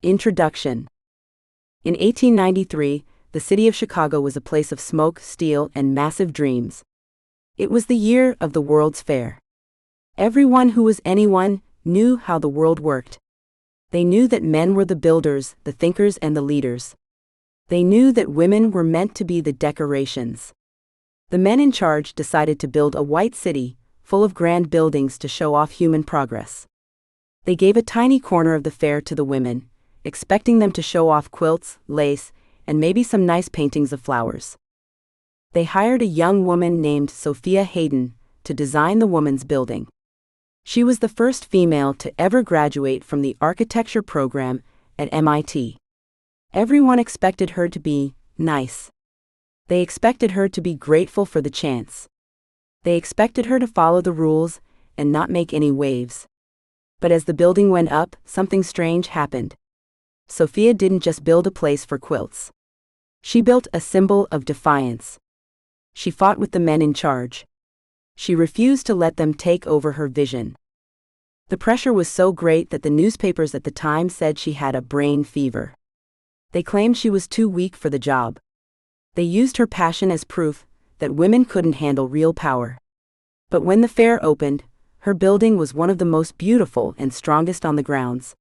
Introduction. In 1893, the city of Chicago was a place of smoke, steel, and massive dreams. It was the year of the World's Fair. Everyone who was anyone knew how the world worked. They knew that men were the builders, the thinkers, and the leaders. They knew that women were meant to be the decorations. The men in charge decided to build a white city, full of grand buildings to show off human progress. They gave a tiny corner of the fair to the women, expecting them to show off quilts, lace, and maybe some nice paintings of flowers. They hired a young woman named Sophia Hayden to design the woman's building. She was the first female to ever graduate from the architecture program at MIT. Everyone expected her to be nice. They expected her to be grateful for the chance. They expected her to follow the rules and not make any waves. But as the building went up, something strange happened. Sophia didn't just build a place for quilts. She built a symbol of defiance. She fought with the men in charge. She refused to let them take over her vision. The pressure was so great that the newspapers at the time said she had a brain fever. They claimed she was too weak for the job. They used her passion as proof that women couldn't handle real power. But when the fair opened, her building was one of the most beautiful and strongest on the grounds.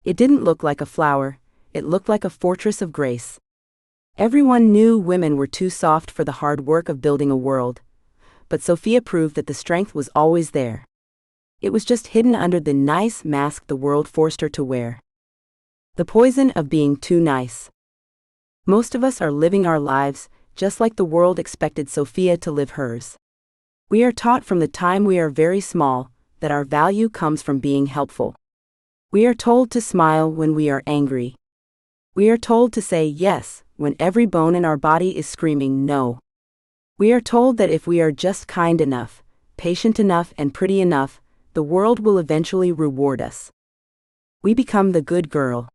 It didn't look like a flower, it looked like a fortress of grace. Everyone knew women were too soft for the hard work of building a world, but Sophia proved that the strength was always there. It was just hidden under the nice mask the world forced her to wear. The poison of being too nice. Most of us are living our lives just like the world expected Sophia to live hers. We are taught from the time we are very small that our value comes from being helpful. We are told to smile when we are angry. We are told to say yes when every bone in our body is screaming no. We are told that if we are just kind enough, patient enough, and pretty enough, the world will eventually reward us. We become the good girl.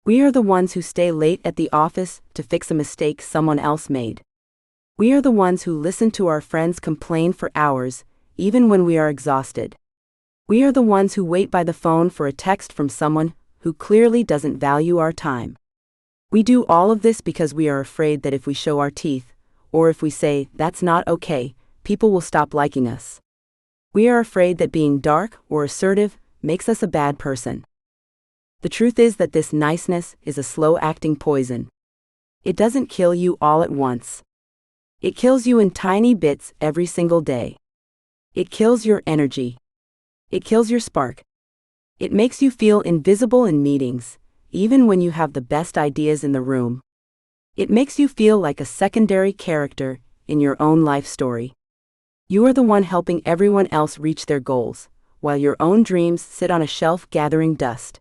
We are the ones who stay late at the office to fix a mistake someone else made. We are the ones who listen to our friends complain for hours, even when we are exhausted. We are the ones who wait by the phone for a text from someone who clearly doesn't value our time. We do all of this because we are afraid that if we show our teeth, or if we say, "That's not okay," people will stop liking us. We are afraid that being dark or assertive makes us a bad person. The truth is that this niceness is a slow-acting poison. It doesn't kill you all at once. It kills you in tiny bits every single day. It kills your energy. It kills your spark. It makes you feel invisible in meetings, even when you have the best ideas in the room. It makes you feel like a secondary character in your own life story. You are the one helping everyone else reach their goals, while your own dreams sit on a shelf gathering dust.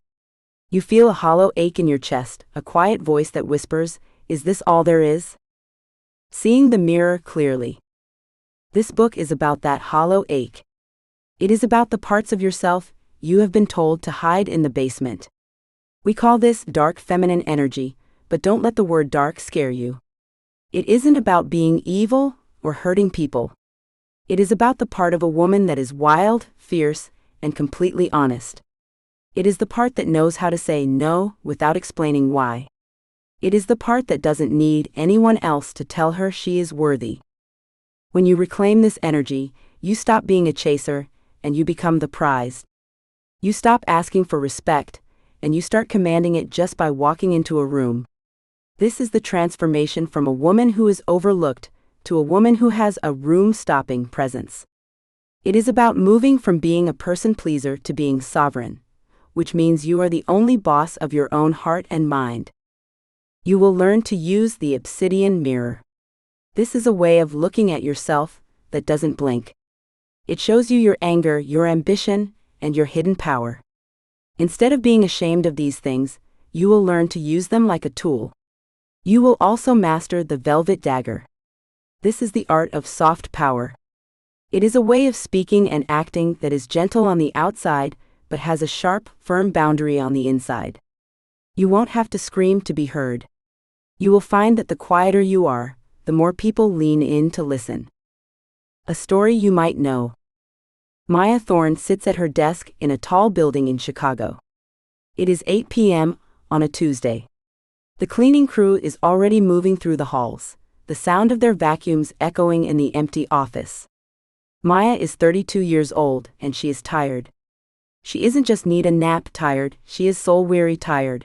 You feel a hollow ache in your chest, a quiet voice that whispers, "Is this all there is?" Seeing the mirror clearly. This book is about that hollow ache. It is about the parts of yourself you have been told to hide in the basement. We call this dark feminine energy, but don't let the word dark scare you. It isn't about being evil or hurting people. It is about the part of a woman that is wild, fierce, and completely honest. It is the part that knows how to say no without explaining why. It is the part that doesn't need anyone else to tell her she is worthy. When you reclaim this energy, you stop being a chaser, and you become the prize. You stop asking for respect, and you start commanding it just by walking into a room. This is the transformation from a woman who is overlooked to a woman who has a room-stopping presence. It is about moving from being a person pleaser to being sovereign, which means you are the only boss of your own heart and mind. You will learn to use the obsidian mirror. This is a way of looking at yourself that doesn't blink. It shows you your anger, your ambition, and your hidden power. Instead of being ashamed of these things, you will learn to use them like a tool. You will also master the velvet dagger. This is the art of soft power. It is a way of speaking and acting that is gentle on the outside, but has a sharp, firm boundary on the inside. You won't have to scream to be heard. You will find that the quieter you are, the more people lean in to listen. A story you might know. Maya Thorne sits at her desk in a tall building in Chicago. It is 8 p.m. on a Tuesday. The cleaning crew is already moving through the halls, the sound of their vacuums echoing in the empty office. Maya is 32 years old, and she is tired. She isn't just need a nap tired, she is soul-weary tired.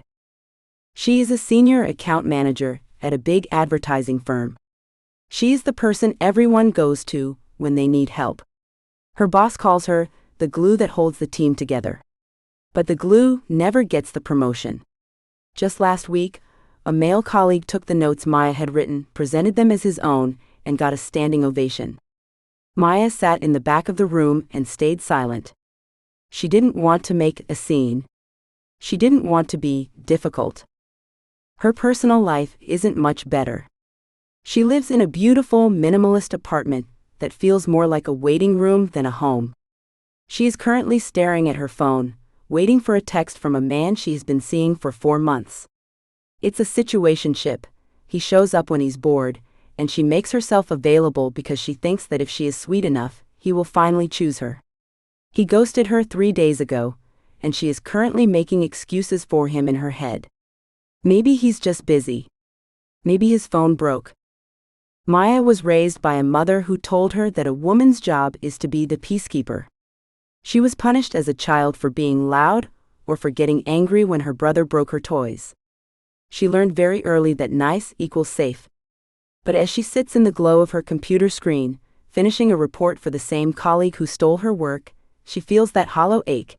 She is a senior account manager at a big advertising firm. She is the person everyone goes to when they need help. Her boss calls her the glue that holds the team together. But the glue never gets the promotion. Just last week, a male colleague took the notes Maya had written, presented them as his own, and got a standing ovation. Maya sat in the back of the room and stayed silent. She didn't want to make a scene. She didn't want to be difficult. Her personal life isn't much better. She lives in a beautiful, minimalist apartment that feels more like a waiting room than a home. She is currently staring at her phone, waiting for a text from a man she has been seeing for 4 months. It's a situationship. He shows up when he's bored, and she makes herself available because she thinks that if she is sweet enough, he will finally choose her. He ghosted her 3 days ago, and she is currently making excuses for him in her head. Maybe he's just busy. Maybe his phone broke. Maya was raised by a mother who told her that a woman's job is to be the peacekeeper. She was punished as a child for being loud or for getting angry when her brother broke her toys. She learned very early that nice equals safe. But as she sits in the glow of her computer screen, finishing a report for the same colleague who stole her work, she feels that hollow ache.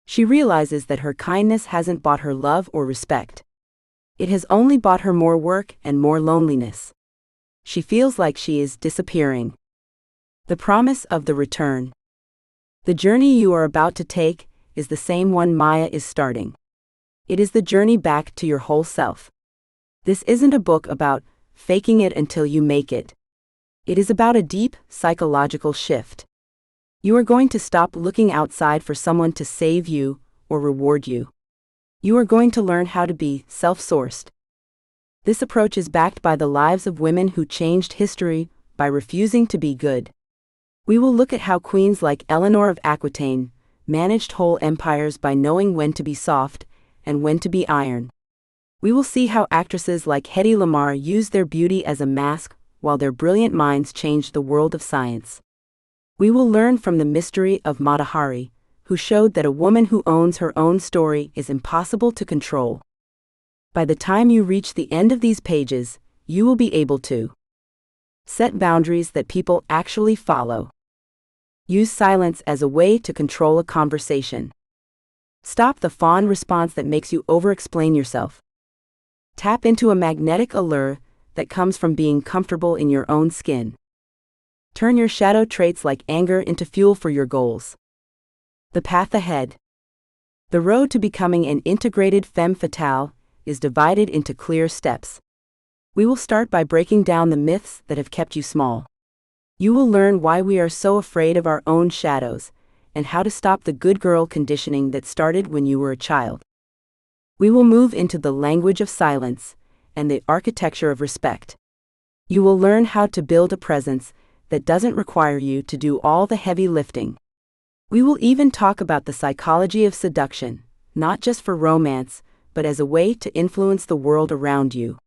She realizes that her kindness hasn't bought her love or respect. It has only bought her more work and more loneliness. She feels like she is disappearing. The promise of the return. The journey you are about to take is the same one Maya is starting. It is the journey back to your whole self. This isn't a book about faking it until you make it. It is about a deep, psychological shift. You are going to stop looking outside for someone to save you or reward you. You are going to learn how to be self-sourced. This approach is backed by the lives of women who changed history by refusing to be good. We will look at how queens like Eleanor of Aquitaine managed whole empires by knowing when to be soft and when to be iron. We will see how actresses like Hedy Lamarr used their beauty as a mask while their brilliant minds changed the world of science. We will learn from the mystery of Mata Hari, who showed that a woman who owns her own story is impossible to control. By the time you reach the end of these pages, you will be able to set boundaries that people actually follow. Use silence as a way to control a conversation. Stop the fawn response that makes you over-explain yourself. Tap into a magnetic allure that comes from being comfortable in your own skin. Turn your shadow traits like anger into fuel for your goals. The path ahead. The road to becoming an integrated femme fatale is divided into clear steps. We will start by breaking down the myths that have kept you small. You will learn why we are so afraid of our own shadows, and how to stop the good girl conditioning that started when you were a child. We will move into the language of silence and the architecture of respect. You will learn how to build a presence that doesn't require you to do all the heavy lifting. We will even talk about the psychology of seduction, not just for romance, but as a way to influence the world around you.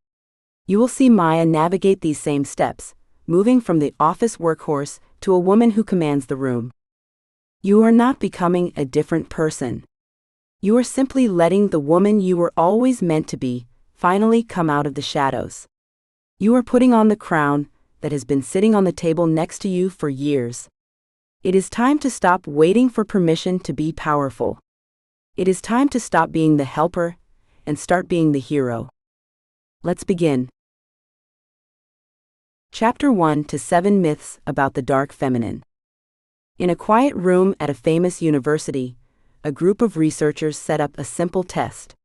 You will see Maya navigate these same steps, moving from the office workhorse to a woman who commands the room. You are not becoming a different person. You are simply letting the woman you were always meant to be finally come out of the shadows. You are putting on the crown that has been sitting on the table next to you for years. It is time to stop waiting for permission to be powerful. It is time to stop being the helper and start being the hero. Let's begin. Chapter 1 to 7 Myths about the Dark Feminine. In a quiet room at a famous university, a group of researchers set up a simple test.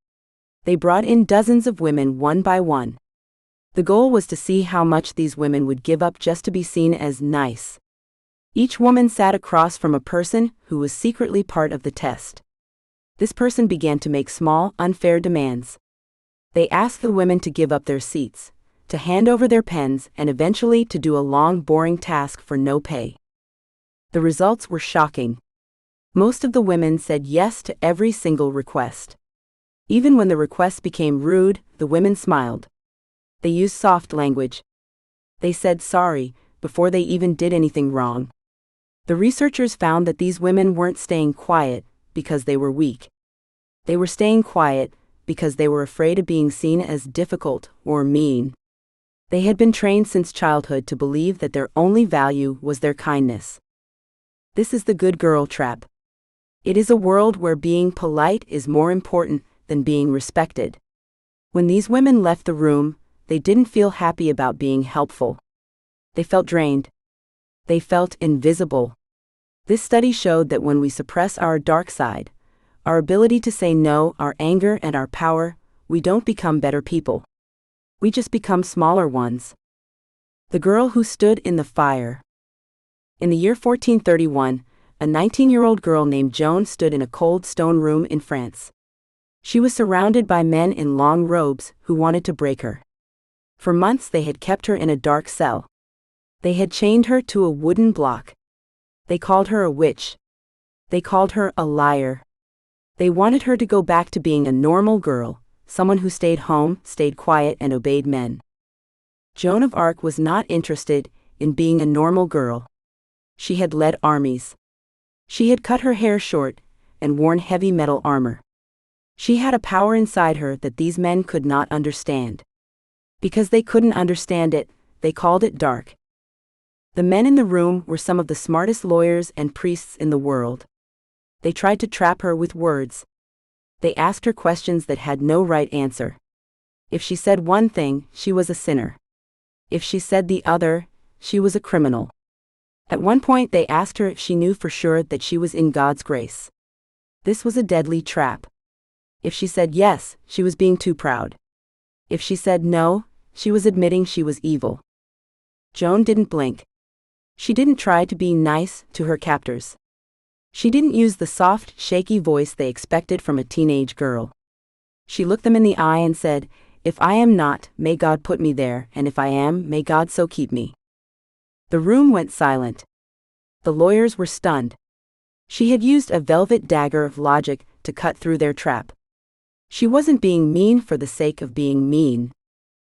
They brought in dozens of women one by one. The goal was to see how much these women would give up just to be seen as nice. Each woman sat across from a person who was secretly part of the test. This person began to make small, unfair demands. They asked the women to give up their seats, to hand over their pens, and eventually to do a long, boring task for no pay. The results were shocking. Most of the women said yes to every single request. Even when the requests became rude, the women smiled. They used soft language. They said sorry before they even did anything wrong. The researchers found that these women weren't staying quiet because they were weak. They were staying quiet because they were afraid of being seen as difficult or mean. They had been trained since childhood to believe that their only value was their kindness. This is the good girl trap. It is a world where being polite is more important than being respected. When these women left the room, they didn't feel happy about being helpful. They felt drained. They felt invisible. This study showed that when we suppress our dark side, our ability to say no, our anger, and our power, we don't become better people. We just become smaller ones. The girl who stood in the fire. In the year 1431, a 19-year-old girl named Joan stood in a cold stone room in France. She was surrounded by men in long robes who wanted to break her. For months they had kept her in a dark cell. They had chained her to a wooden block. They called her a witch. They called her a liar. They wanted her to go back to being a normal girl, someone who stayed home, stayed quiet, and obeyed men. Joan of Arc was not interested in being a normal girl. She had led armies. She had cut her hair short and worn heavy metal armor. She had a power inside her that these men could not understand. Because they couldn't understand it, they called it dark. The men in the room were some of the smartest lawyers and priests in the world. They tried to trap her with words. They asked her questions that had no right answer. If she said one thing, she was a sinner. If she said the other, she was a criminal. At one point they asked her if she knew for sure that she was in God's grace. This was a deadly trap. If she said yes, she was being too proud. If she said no, she was admitting she was evil. Joan didn't blink. She didn't try to be nice to her captors. She didn't use the soft, shaky voice they expected from a teenage girl. She looked them in the eye and said, "If I am not, may God put me there, and if I am, may God so keep me." The room went silent. The lawyers were stunned. She had used a velvet dagger of logic to cut through their trap. She wasn't being mean for the sake of being mean.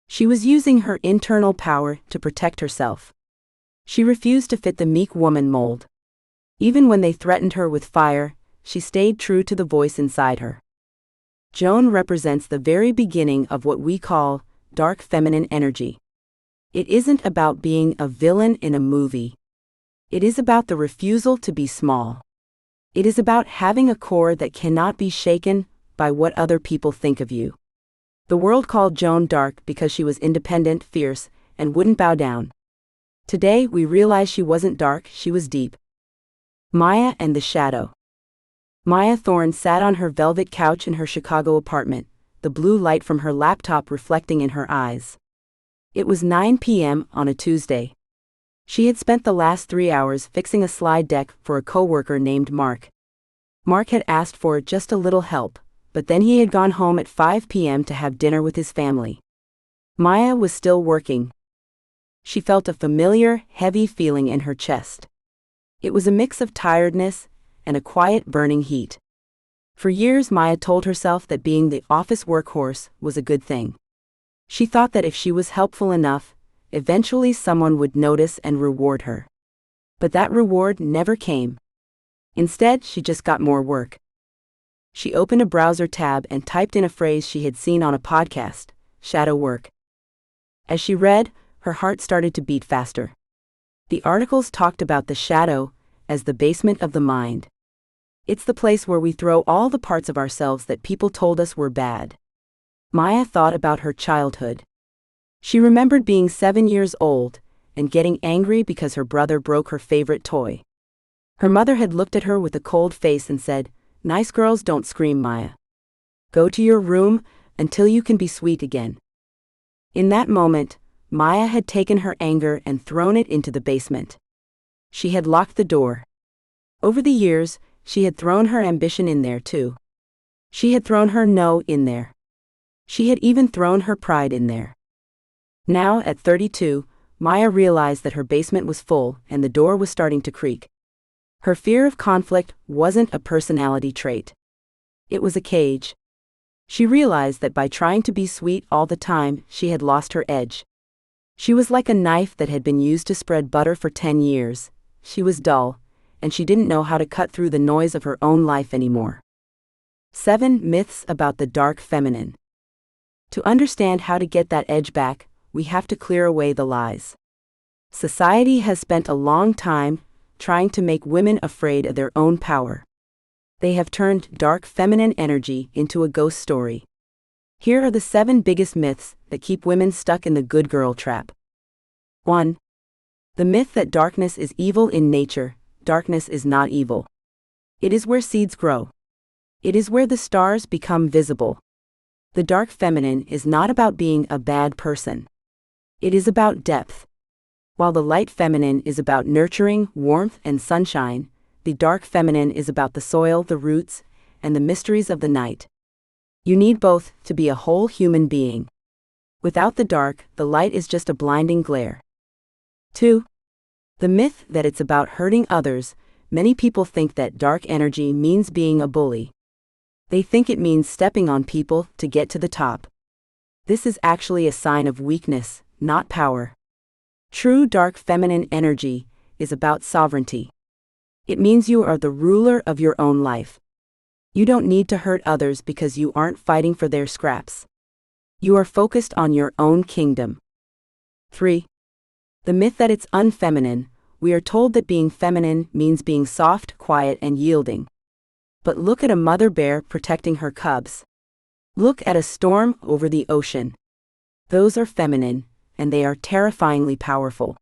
She was using her internal power to protect herself. She refused to fit the meek woman mold. Even when they threatened her with fire, she stayed true to the voice inside her. Joan represents the very beginning of what we call dark feminine energy. It isn't about being a villain in a movie. It is about the refusal to be small. It is about having a core that cannot be shaken by what other people think of you. The world called Joan dark because she was independent, fierce, and wouldn't bow down. Today we realize she wasn't dark, she was deep. Maya and the Shadow. Maya Thorne sat on her velvet couch in her Chicago apartment, the blue light from her laptop reflecting in her eyes. It was 9 p.m. on a Tuesday. She had spent the last 3 hours fixing a slide deck for a coworker named Mark. Mark had asked for just a little help, but then he had gone home at 5 p.m. to have dinner with his family. Maya was still working. She felt a familiar, heavy feeling in her chest. It was a mix of tiredness and a quiet, burning heat. For years, Maya told herself that being the office workhorse was a good thing. She thought that if she was helpful enough, eventually someone would notice and reward her. But that reward never came. Instead, she just got more work. She opened a browser tab and typed in a phrase she had seen on a podcast: shadow work. As she read, her heart started to beat faster. The articles talked about the shadow as the basement of the mind. It's the place where we throw all the parts of ourselves that people told us were bad. Maya thought about her childhood. She remembered being 7 years old and getting angry because her brother broke her favorite toy. Her mother had looked at her with a cold face and said, "Nice girls don't scream, Maya. Go to your room until you can be sweet again." In that moment, Maya had taken her anger and thrown it into the basement. She had locked the door. Over the years, she had thrown her ambition in there too. She had thrown her no in there. She had even thrown her pride in there. Now, at 32, Maya realized that her basement was full and the door was starting to creak. Her fear of conflict wasn't a personality trait. It was a cage. She realized that by trying to be sweet all the time, she had lost her edge. She was like a knife that had been used to spread butter for 10 years. She was dull, and she didn't know how to cut through the noise of her own life anymore. 7 Myths about the dark feminine. To understand how to get that edge back, we have to clear away the lies. Society has spent a long time trying to make women afraid of their own power. They have turned dark feminine energy into a ghost story. Here are the 7 biggest myths that keep women stuck in the good girl trap. 1. The myth that darkness is evil in nature. Darkness is not evil. It is where seeds grow. It is where the stars become visible. The dark feminine is not about being a bad person. It is about depth. While the light feminine is about nurturing, warmth, and sunshine, the dark feminine is about the soil, the roots, and the mysteries of the night. You need both to be a whole human being. Without the dark, the light is just a blinding glare. 2. The myth that it's about hurting others. Many people think that dark energy means being a bully. They think it means stepping on people to get to the top. This is actually a sign of weakness, not power. True dark feminine energy is about sovereignty. It means you are the ruler of your own life. You don't need to hurt others because you aren't fighting for their scraps. You are focused on your own kingdom. 3. The myth that it's unfeminine. We are told that being feminine means being soft, quiet, and yielding. But look at a mother bear protecting her cubs. Look at a storm over the ocean. Those are feminine, and they are terrifyingly powerful.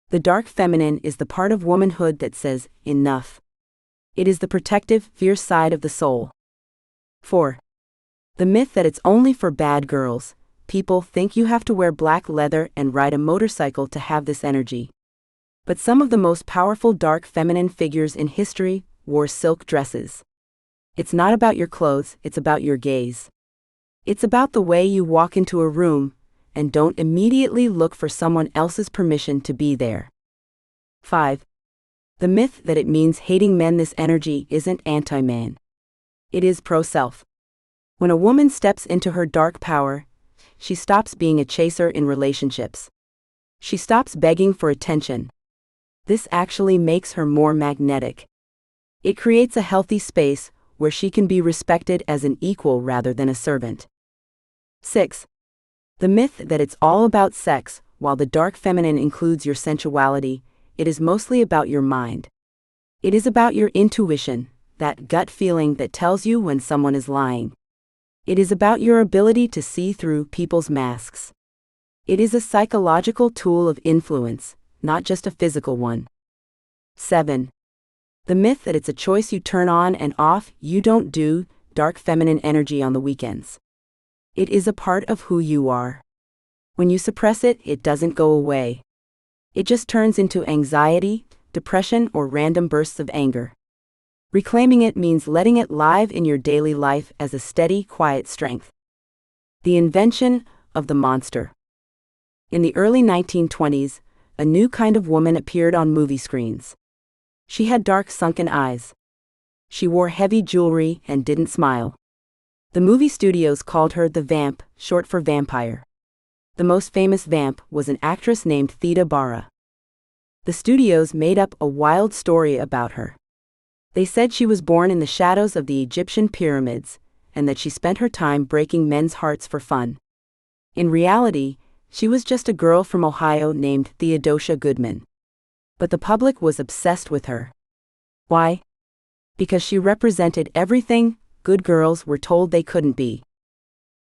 The dark feminine is the part of womanhood that says, enough. It is the protective, fierce side of the soul. 4. The myth that it's only for bad girls. People think you have to wear black leather and ride a motorcycle to have this energy. But some of the most powerful dark feminine figures in history wore silk dresses. It's not about your clothes, it's about your gaze. It's about the way you walk into a room and don't immediately look for someone else's permission to be there. 5. The myth that it means hating men. This energy isn't anti-man. It is pro-self. When a woman steps into her dark power, she stops being a chaser in relationships. She stops begging for attention. This actually makes her more magnetic. It creates a healthy space where she can be respected as an equal rather than a servant. 6. The myth that it's all about sex. While the dark feminine includes your sensuality, it is mostly about your mind. It is about your intuition, that gut feeling that tells you when someone is lying. It is about your ability to see through people's masks. It is a psychological tool of influence, not just a physical one. 7. The myth that it's a choice you turn on and off. You don't do dark feminine energy on the weekends. It is a part of who you are. When you suppress it, it doesn't go away. It just turns into anxiety, depression, or random bursts of anger. Reclaiming it means letting it live in your daily life as a steady, quiet strength. The invention of the monster. In the early 1920s, a new kind of woman appeared on movie screens. She had dark, sunken eyes. She wore heavy jewelry and didn't smile. The movie studios called her the Vamp, short for vampire. The most famous vamp was an actress named Theda Bara. The studios made up a wild story about her. They said she was born in the shadows of the Egyptian pyramids, and that she spent her time breaking men's hearts for fun. In reality, she was just a girl from Ohio named Theodosia Goodman. But the public was obsessed with her. Why? Because she represented everything good girls were told they couldn't be.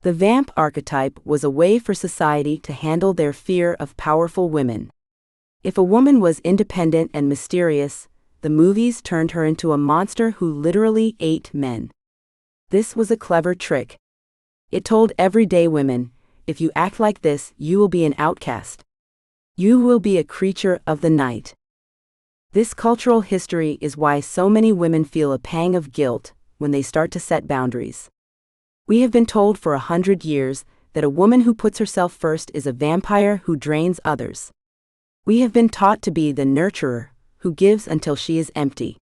The vamp archetype was a way for society to handle their fear of powerful women. If a woman was independent and mysterious, the movies turned her into a monster who literally ate men. This was a clever trick. It told everyday women, if you act like this, you will be an outcast. You will be a creature of the night. This cultural history is why so many women feel a pang of guilt when they start to set boundaries. We have been told for 100 years that a woman who puts herself first is a vampire who drains others. We have been taught to be the nurturer, who gives until she is empty.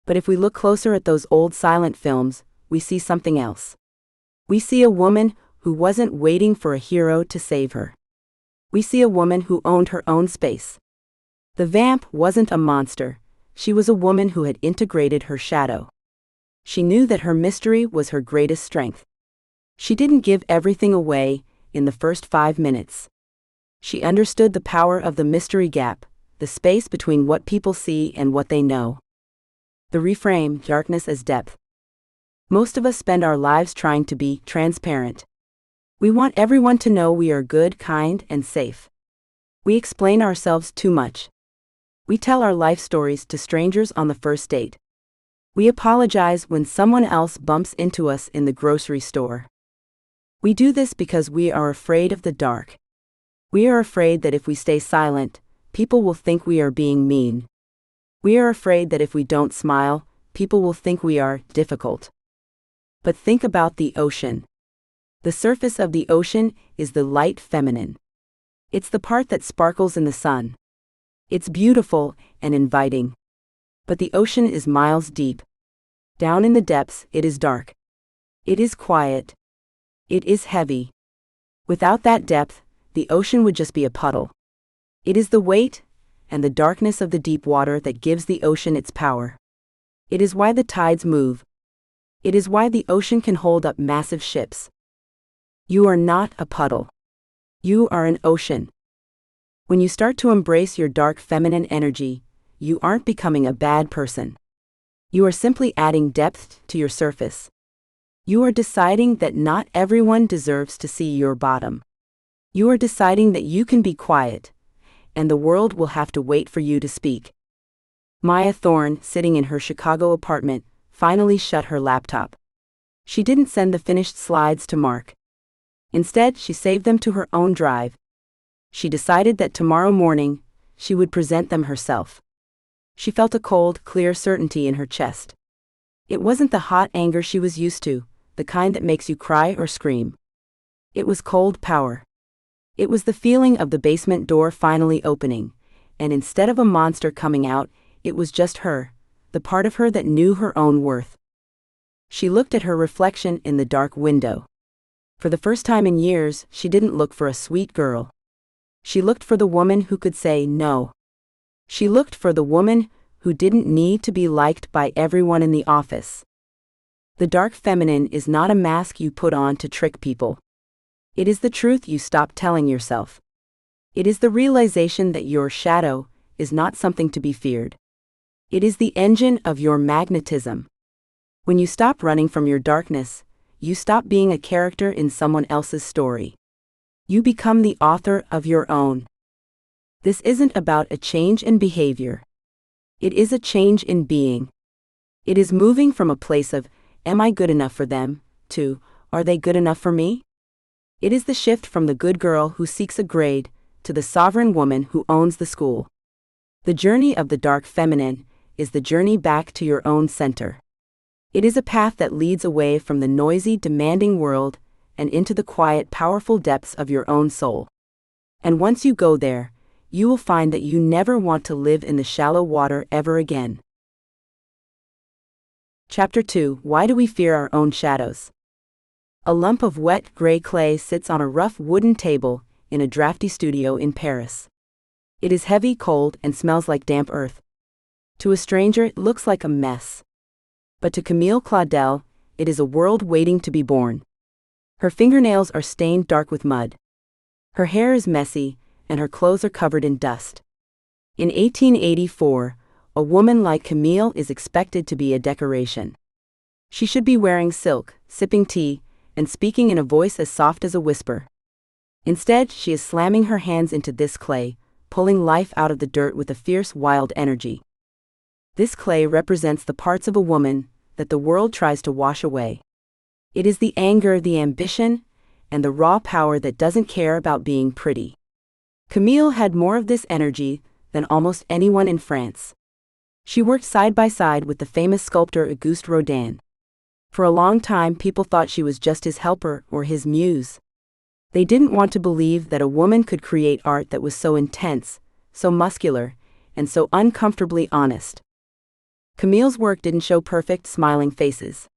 But if we look closer at those old silent films, we see something else. We see a woman who wasn't waiting for a hero to save her. We see a woman who owned her own space. The vamp wasn't a monster, she was a woman who had integrated her shadow. She knew that her mystery was her greatest strength. She didn't give everything away in the first 5 minutes. She understood the power of the mystery gap, the space between what people see and what they know. The reframe, darkness as depth. Most of us spend our lives trying to be transparent. We want everyone to know we are good, kind, and safe. We explain ourselves too much. We tell our life stories to strangers on the first date. We apologize when someone else bumps into us in the grocery store. We do this because we are afraid of the dark. We are afraid that if we stay silent, people will think we are being mean. We are afraid that if we don't smile, people will think we are difficult. But think about the ocean. The surface of the ocean is the light feminine. It's the part that sparkles in the sun. It's beautiful and inviting. But the ocean is miles deep. Down in the depths, it is dark. It is quiet. It is heavy. Without that depth, the ocean would just be a puddle. It is the weight and the darkness of the deep water that gives the ocean its power. It is why the tides move. It is why the ocean can hold up massive ships. You are not a puddle. You are an ocean. When you start to embrace your dark feminine energy, you aren't becoming a bad person. You are simply adding depth to your surface. You are deciding that not everyone deserves to see your bottom. You are deciding that you can be quiet, and the world will have to wait for you to speak. Maya Thorne, sitting in her Chicago apartment, finally shut her laptop. She didn't send the finished slides to Mark. Instead, she saved them to her own drive. She decided that tomorrow morning, she would present them herself. She felt a cold, clear certainty in her chest. It wasn't the hot anger she was used to, the kind that makes you cry or scream. It was cold power. It was the feeling of the basement door finally opening, and instead of a monster coming out, it was just her, the part of her that knew her own worth. She looked at her reflection in the dark window. For the first time in years, she didn't look for a sweet girl. She looked for the woman who could say no. She looked for the woman who didn't need to be liked by everyone in the office. The dark feminine is not a mask you put on to trick people. It is the truth you stop telling yourself. It is the realization that your shadow is not something to be feared. It is the engine of your magnetism. When you stop running from your darkness, you stop being a character in someone else's story. You become the author of your own. This isn't about a change in behavior. It is a change in being. It is moving from a place of, am I good enough for them, to, are they good enough for me? It is the shift from the good girl who seeks a grade, to the sovereign woman who owns the school. The journey of the dark feminine is the journey back to your own center. It is a path that leads away from the noisy, demanding world and into the quiet, powerful depths of your own soul. And once you go there, you will find that you never want to live in the shallow water ever again. Chapter 2: Why do we fear our own shadows? A lump of wet, gray clay sits on a rough wooden table in a drafty studio in Paris. It is heavy, cold, and smells like damp earth. To a stranger, it looks like a mess. But to Camille Claudel, it is a world waiting to be born. Her fingernails are stained dark with mud. Her hair is messy, and her clothes are covered in dust. In 1884, a woman like Camille is expected to be a decoration. She should be wearing silk, sipping tea, and speaking in a voice as soft as a whisper. Instead, she is slamming her hands into this clay, pulling life out of the dirt with a fierce, wild energy. This clay represents the parts of a woman that the world tries to wash away. It is the anger, the ambition, and the raw power that doesn't care about being pretty. Camille had more of this energy than almost anyone in France. She worked side by side with the famous sculptor Auguste Rodin. For a long time, people thought she was just his helper or his muse. They didn't want to believe that a woman could create art that was so intense, so muscular, and so uncomfortably honest. Camille's work didn't show perfect, smiling faces.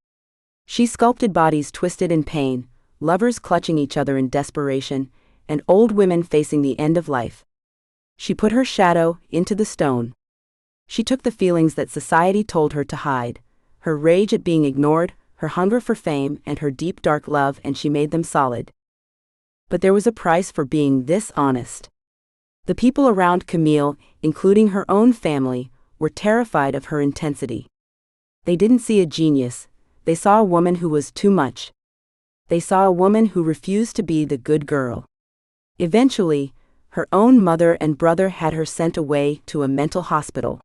She sculpted bodies twisted in pain, lovers clutching each other in desperation, and old women facing the end of life. She put her shadow into the stone. She took the feelings that society told her to hide, her rage at being ignored, her hunger for fame, and her deep dark love, and she made them solid. But there was a price for being this honest. The people around Camille, including her own family, were terrified of her intensity. They didn't see a genius, they saw a woman who was too much. They saw a woman who refused to be the good girl. Eventually, her own mother and brother had her sent away to a mental hospital.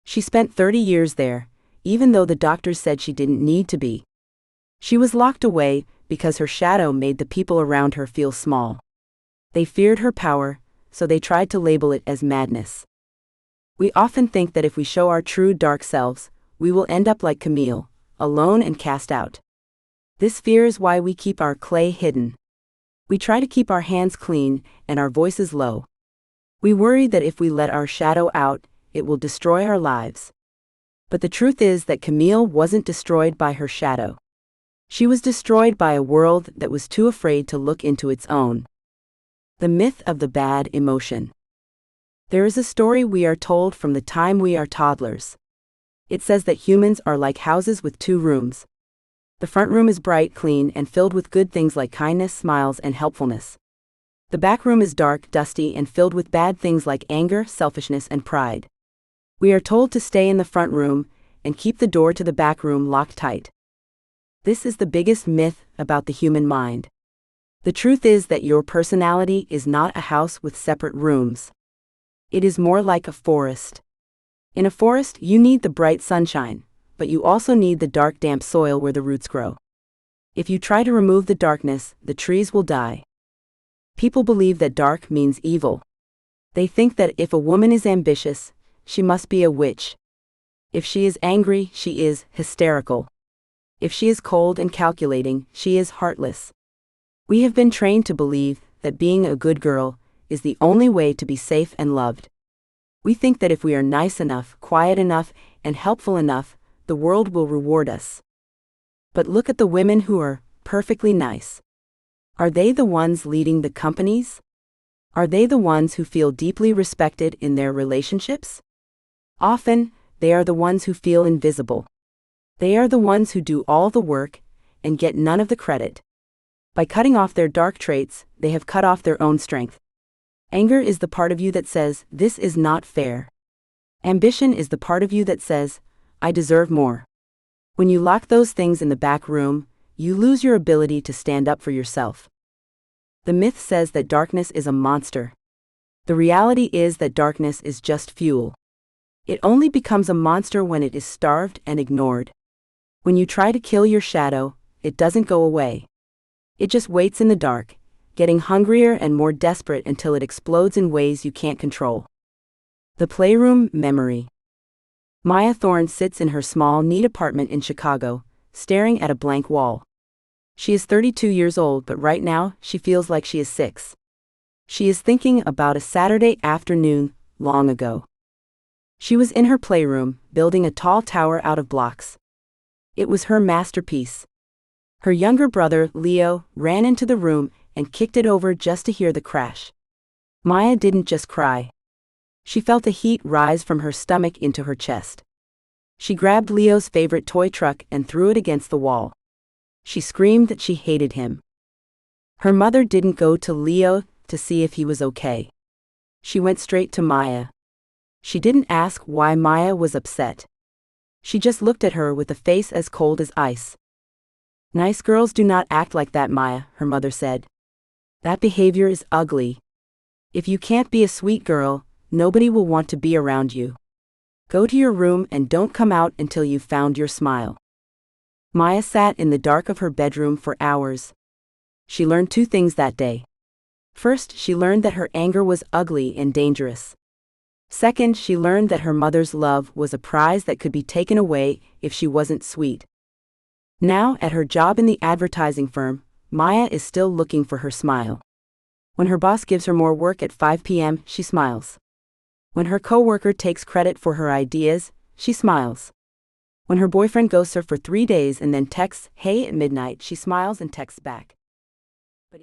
She spent 30 years there, even though the doctors said she didn't need to be. She was locked away because her shadow made the people around her feel small. They feared her power, so they tried to label it as madness. We often think that if we show our true dark selves, we will end up like Camille, alone and cast out. This fear is why we keep our clay hidden. We try to keep our hands clean and our voices low. We worry that if we let our shadow out, it will destroy our lives. But the truth is that Camille wasn't destroyed by her shadow. She was destroyed by a world that was too afraid to look into its own. The myth of the bad emotion. There is a story we are told from the time we are toddlers. It says that humans are like houses with two rooms. The front room is bright, clean, and filled with good things like kindness, smiles, and helpfulness. The back room is dark, dusty, and filled with bad things like anger, selfishness, and pride. We are told to stay in the front room and keep the door to the back room locked tight. This is the biggest myth about the human mind. The truth is that your personality is not a house with separate rooms. It is more like a forest. In a forest, you need the bright sunshine, but you also need the dark, damp soil where the roots grow. If you try to remove the darkness, the trees will die. People believe that dark means evil. They think that if a woman is ambitious, she must be a witch. If she is angry, she is hysterical. If she is cold and calculating, she is heartless. We have been trained to believe that being a good girl is the only way to be safe and loved. We think that if we are nice enough, quiet enough, and helpful enough, the world will reward us. But look at the women who are perfectly nice. Are they the ones leading the companies? Are they the ones who feel deeply respected in their relationships? Often, they are the ones who feel invisible. They are the ones who do all the work and get none of the credit. By cutting off their dark traits, they have cut off their own strength. Anger is the part of you that says, "This is not fair." Ambition is the part of you that says, "I deserve more." When you lock those things in the back room, you lose your ability to stand up for yourself. The myth says that darkness is a monster. The reality is that darkness is just fuel. It only becomes a monster when it is starved and ignored. When you try to kill your shadow, it doesn't go away. It just waits in the dark, getting hungrier and more desperate until it explodes in ways you can't control. The playroom memory. Maya Thorne sits in her small, neat apartment in Chicago, staring at a blank wall. She is 32 years old, but right now, she feels like she is 6. She is thinking about a Saturday afternoon, long ago. She was in her playroom, building a tall tower out of blocks. It was her masterpiece. Her younger brother, Leo, ran into the room and kicked it over just to hear the crash. Maya didn't just cry. She felt the heat rise from her stomach into her chest. She grabbed Leo's favorite toy truck and threw it against the wall. She screamed that she hated him. Her mother didn't go to Leo to see if he was okay. She went straight to Maya. She didn't ask why Maya was upset. She just looked at her with a face as cold as ice. "Nice girls do not act like that, Maya," her mother said. "That behavior is ugly. If you can't be a sweet girl, nobody will want to be around you. Go to your room and don't come out until you've found your smile." Maya sat in the dark of her bedroom for hours. She learned 2 things that day. First, she learned that her anger was ugly and dangerous. Second, she learned that her mother's love was a prize that could be taken away if she wasn't sweet. Now, at her job in the advertising firm, Maya is still looking for her smile. When her boss gives her more work at 5 p.m., she smiles. When her coworker takes credit for her ideas, she smiles. When her boyfriend ghosts her for 3 days and then texts, "Hey" at midnight, she smiles and texts back. But